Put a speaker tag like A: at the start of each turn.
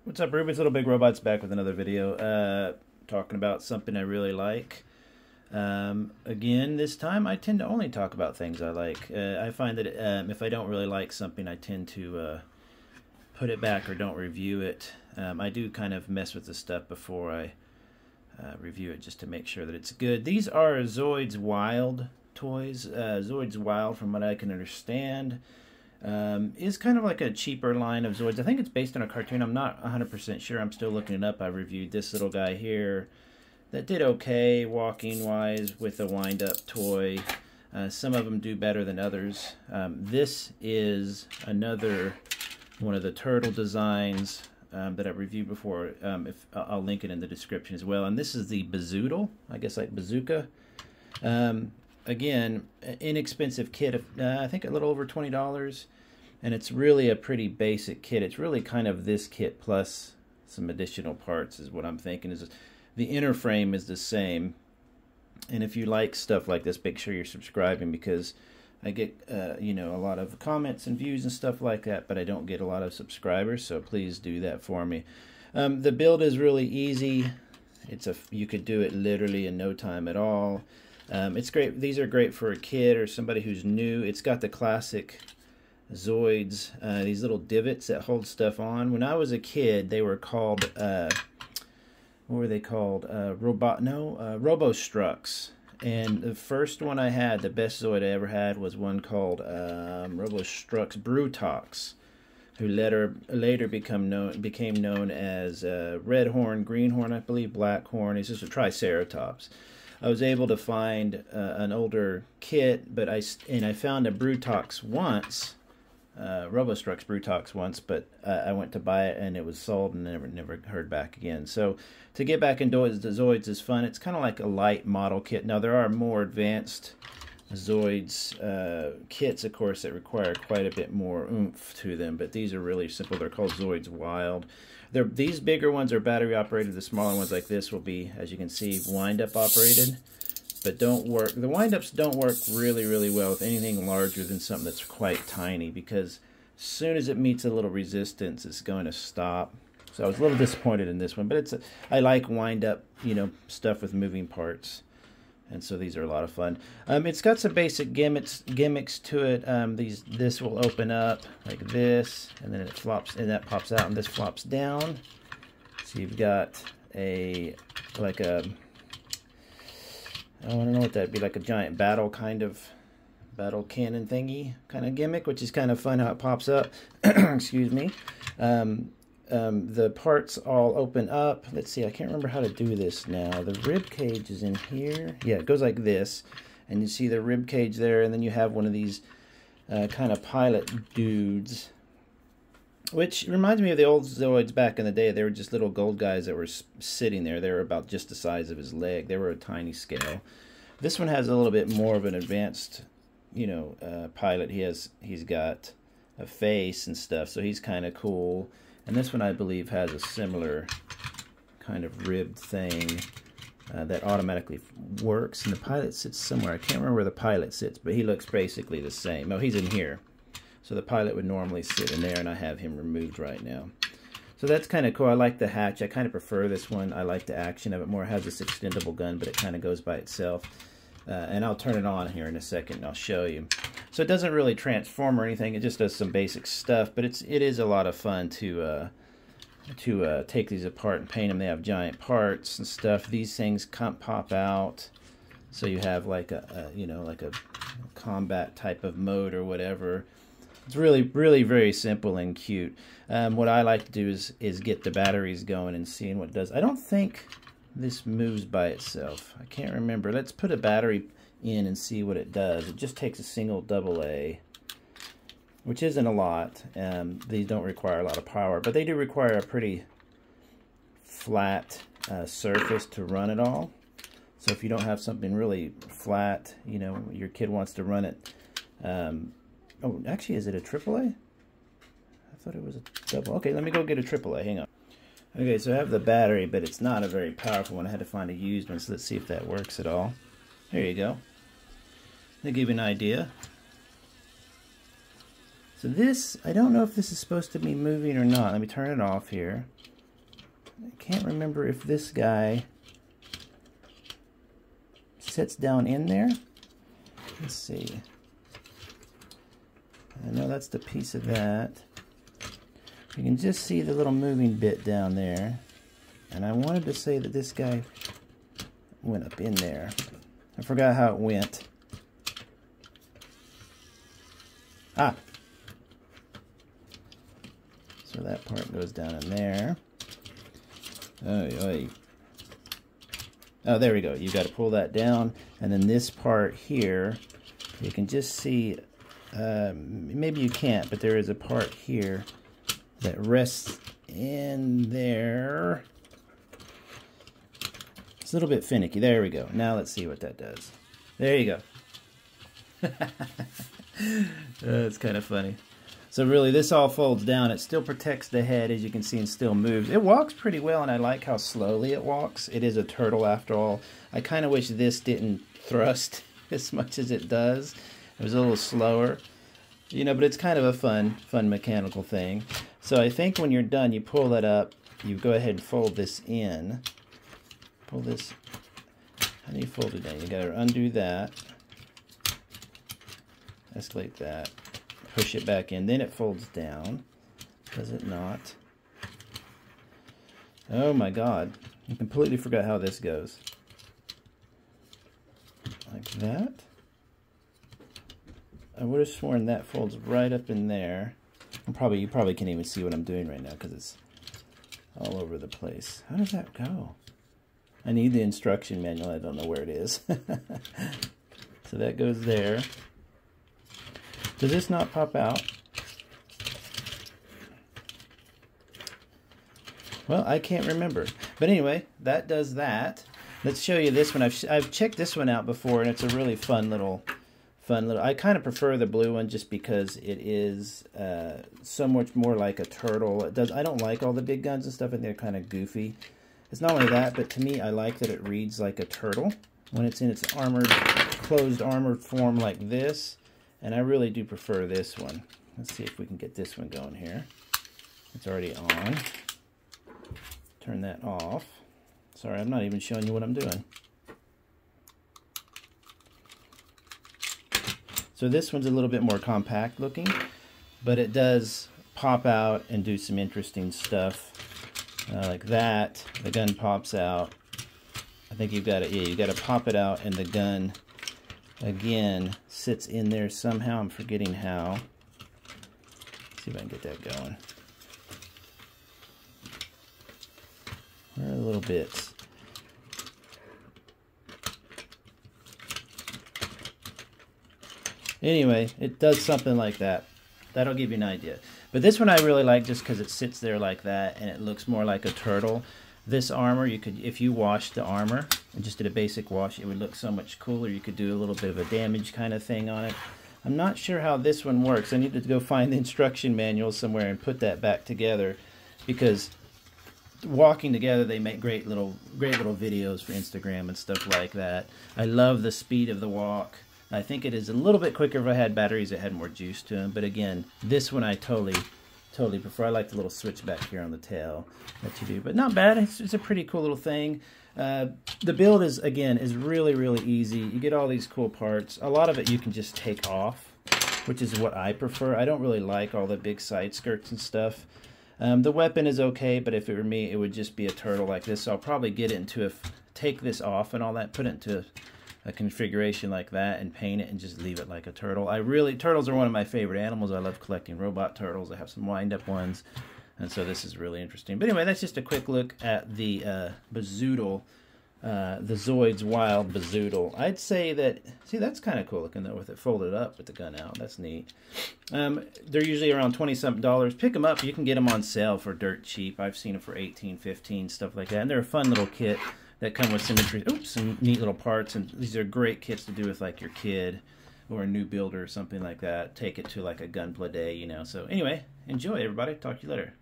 A: What's up, Ruby's Little Big Robots, back with another video, talking about something I really like. Again, this time I tend to only talk about things I like. I find that if I don't really like something, I tend to put it back or don't review it. I do kind of mess with the stuff before I review it just to make sure that it's good. These are Zoids Wild toys. Zoids Wild, from what I can understand, is kind of like a cheaper line of Zoids. I think it's based on a cartoon. I'm not 100% sure. I'm still looking it up. I reviewed this little guy here that did okay walking wise with a wind up toy. Some of them do better than others. This is another one of the turtle designs that I've reviewed before. I'll link it in the description as well. And this is the Bazootle, I guess like bazooka. Again, inexpensive kit, I think a little over $20, and it's really a pretty basic kit. It's really kind of this kit plus some additional parts is what I'm thinking. Is the inner frame is the same, and if you like stuff like this, make sure you're subscribing, because I get you know, a lot of comments and views and stuff like that, but I don't get a lot of subscribers, so please do that for me. The build is really easy. You could do it literally in no time at all. It's great. These are great for a kid or somebody who's new. It's got the classic Zoids, these little divots that hold stuff on. When I was a kid, they were called, what were they called? Robo-Strucks. And the first one I had, the best Zoid I ever had, was one called Robo-Strucks Brutox, who later became known as red horn, green horn, I believe, black horn. It's just a triceratops. I was able to find an older kit, but I found a Brutox once, Robo-Strucks Brutox once, but I went to buy it and it was sold and never heard back again. So to get back into the Zoids is fun. It's kind of like a light model kit. Now there are more advanced Zoids kits, of course, that require quite a bit more oomph to them, but these are really simple. They're called Zoids Wild. These bigger ones are battery operated. The smaller ones like this will be, as you can see, wind up operated, but don't work. The wind ups don't work really well with anything larger than something that's quite tiny, because as soon as it meets a little resistance, it's going to stop. So I was a little disappointed in this one, but I like wind up, you know, stuff with moving parts. And so these are a lot of fun. It's got some basic gimmicks to it. This will open up like this, and then it flops, and that pops out, and this flops down. So you've got I don't know what that'd be, like a giant battle cannon thingy kind of gimmick, which is kind of fun how it pops up. Excuse me. The parts all open up. Let's see, I can't remember how to do this now. The rib cage is in here. Yeah, it goes like this, and you see the rib cage there, and then you have one of these kind of pilot dudes, which reminds me of the old Zoids back in the day. They were just little gold guys that were sitting there. They were about just the size of his leg. They were a tiny scale. This one has a little bit more of an advanced, you know, pilot. He's got a face and stuff, so he's kind of cool. And this one, I believe, has a similar kind of ribbed thing that automatically works. And the pilot sits somewhere. I can't remember where the pilot sits, but he looks basically the same. Oh, he's in here. So the pilot would normally sit in there, and I have him removed right now. So that's kind of cool. I like the hatch. I kind of prefer this one. I like the action of it more. It has this extendable gun, but it kind of goes by itself. And I'll turn it on here in a second, and I'll show you. So it doesn't really transform or anything. It just does some basic stuff, but it is a lot of fun to take these apart and paint them. They have giant parts and stuff. These things pop out, so you have like you know, like a combat type of mode or whatever. It's really very simple and cute. What I like to do is get the batteries going and seeing what it does. I don't think this moves by itself. I can't remember. Let's put a battery in and see what it does. It just takes a single AA, which isn't a lot. These don't require a lot of power, but they do require a pretty flat surface to run it all. So if you don't have something really flat, you know, your kid wants to run it. Oh, actually, is it a AAA? I thought it was a double. Okay, let me go get a AAA. Hang on. Okay, so I have the battery, but it's not a very powerful one. I had to find a used one, so let's see if that works at all. There you go. To give you an idea. So this, I don't know if this is supposed to be moving or not. Let me turn it off here. I can't remember if this guy sits down in there. Let's see. I know that's the piece of that. You can just see the little moving bit down there. And I wanted to say that this guy went up in there. I forgot how it went. Ah! So that part goes down in there. Oh, there we go. You got to pull that down. And then this part here, you can just see, maybe you can't, but there is a part here that rests in there. It's a little bit finicky. There we go. Now let's see what that does. There you go. It's kind of funny. So really, this all folds down. It still protects the head, as you can see, and still moves. It walks pretty well, and I like how slowly it walks. It is a turtle, after all. I kind of wish this didn't thrust as much as it does. It was a little slower, you know, but it's kind of a fun mechanical thing. So I think when you're done, you pull that up. You go ahead and fold this in. Pull this. How do you fold it in? You got to undo that. Escalate that. Push it back in. Then it folds down. Does it not? Oh my God. I completely forgot how this goes. Like that. I would have sworn that folds right up in there. You probably can't even see what I'm doing right now because it's all over the place. How does that go? I need the instruction manual. I don't know where it is. So that goes there. Does this not pop out? Well, I can't remember. But anyway, that does that. Let's show you this one. I've checked this one out before, and it's a really fun little. I kind of prefer the blue one just because it is so much more like a turtle. I don't like all the big guns and stuff, and they're kind of goofy. It's not only that, but to me, I like that it reads like a turtle when it's in its closed armored form like this. And I really do prefer this one. Let's see if we can get this one going here. It's already on. Turn that off. Sorry, I'm not even showing you what I'm doing. So this one's a little bit more compact looking, but it does pop out and do some interesting stuff. Like that, the gun pops out. I think you've got to, yeah, you got to pop it out, and the gun again sits in there somehow. I'm forgetting how. Let's see if I can get that going. Where are the little bits? Anyway, it does something like that. That'll give you an idea. But this one I really like just because it sits there like that and it looks more like a turtle. This armor, you could, if you washed the armor and just did a basic wash, it would look so much cooler. You could do a little bit of a damage kind of thing on it. I'm not sure how this one works. I need to go find the instruction manual somewhere and put that back together, because walking together they make great little videos for Instagram and stuff like that. I love the speed of the walk. I think it is a little bit quicker if I had batteries that had more juice to them. But again, this one I totally prefer. I like the little switch back here on the tail that you do. But not bad. It's a pretty cool little thing. The build is really, really easy. You get all these cool parts. A lot of it you can just take off, which is what I prefer. I don't really like all the big side skirts and stuff. The weapon is okay, but if it were me, it would just be a turtle like this. So I'll probably get it into take this off and all that, put it into a configuration like that and paint it and just leave it like a turtle. Turtles are one of my favorite animals. I love collecting robot turtles. I have some wind-up ones, and so this is really interesting. But anyway, that's just a quick look at the Bazootle, the Zoids Wild Bazootle. I'd say that, see, that's kind of cool looking though, with it folded up with the gun out. That's neat. They're usually around $20-something. Pick them up. You can get them on sale for dirt cheap. I've seen them for $18, $15, stuff like that. And they're a fun little kit that come with some neat little parts, and these are great kits to do with like your kid or a new builder or something like that. Take it to like a gunplay day, you know. So anyway, enjoy everybody. Talk to you later.